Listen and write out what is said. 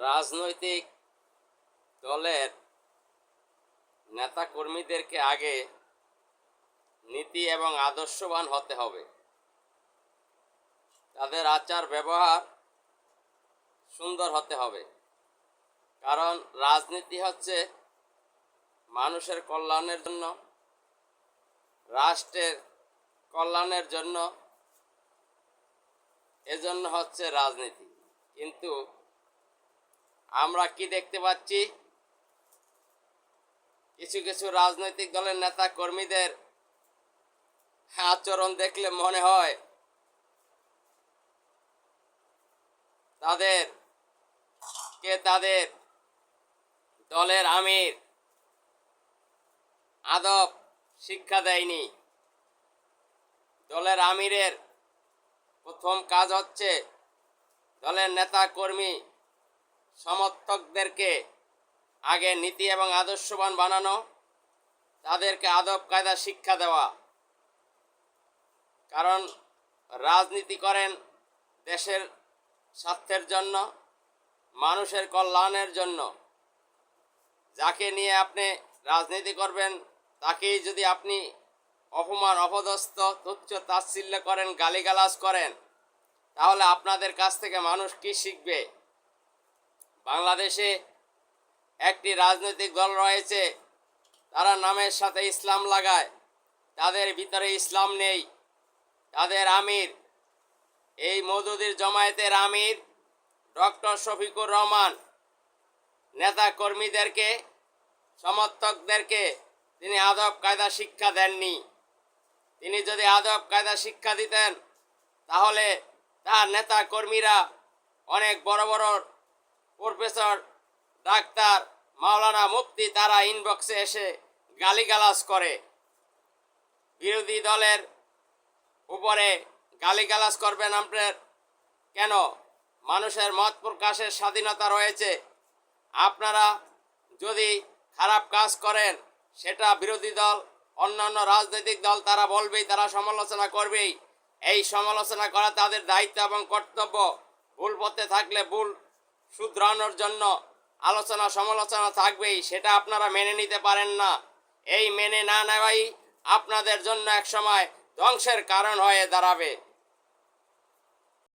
রাজনৈতিক দলের নেতাকর্মীদেরকে আগে নীতি এবং আদর্শবান হতে হবে। তাদের আচার ব্যবহার সুন্দর হতে হবে, কারণ রাজনীতি হচ্ছে মানুষের কল্যাণের জন্য, রাষ্ট্রের কল্যাণের জন্য, এজন্য হচ্ছে রাজনীতি। কিন্তু আমরা কি দেখতে পাচ্ছি, কিছু কিছু রাজনৈতিক দলের নেতা কর্মীদের আচরণ দেখলে মনে হয় তাদের দলের আমির আদব শিক্ষা দেয়নি। দলের আমিরের প্রথম কাজ হচ্ছে দলের নেতা কর্মী সমর্থকদেরকে আগে নীতি এবং আদর্শবান বানানো, তাদেরকে আদব কায়দা শিক্ষা দেওয়া। কারণ রাজনীতি করেন দেশের স্বার্থের জন্য, মানুষের কল্যাণের জন্য। যাকে নিয়ে আপনি রাজনীতি করবেন তাকেই যদি আপনি অপমান, অপদস্থ, তুচ্ছ তাচ্ছিল্য করেন, গালিগালাজ করেন, তাহলে আপনাদের কাছ থেকে মানুষ কি শিখবে? বাংলাদেশে একটি রাজনৈতিক দল রয়েছে, তারা নামের সাথে ইসলাম লাগায়, তাদের ভিতরে ইসলাম নেই। তাদের আমির, এই মওদুদির জমায়েতের আমির ডক্টর শফিকুর রহমান, নেতা কর্মীদেরকে, সমর্থকদেরকে তিনি আদব কায়দা শিক্ষা দেননি। তিনি যদি আদব কায়দা শিক্ষা দিতেন তাহলে তার নেতা কর্মীরা অনেক বড় বড় প্রফেসর, ডাক্তার, মাওলানা, মুফতি, তারা ইনবক্সে এসে গালিগালাজ করে। বিরোধী দলের উপরে গালিগালাজ করবেন আপনার কেন? মানুষের মত প্রকাশের স্বাধীনতা রয়েছে। আপনারা যদি খারাপ কাজ করেন, সেটা বিরোধী দল, অন্যান্য রাজনৈতিক দল তারা বলবেই, তারা সমালোচনা করবেই। এই সমালোচনা করা তাদের দায়িত্ব এবং কর্তব্য। ভুল পথে থাকলে ভুল শুধরানোর জন্য আলোচনা সমালোচনা থাকবেই, সেটা আপনারা মেনে নিতে পারেন না। এই মেনে না নেওয়াই আপনাদের জন্য একসময় ধ্বংসের কারণ হয়ে দাঁড়াবে।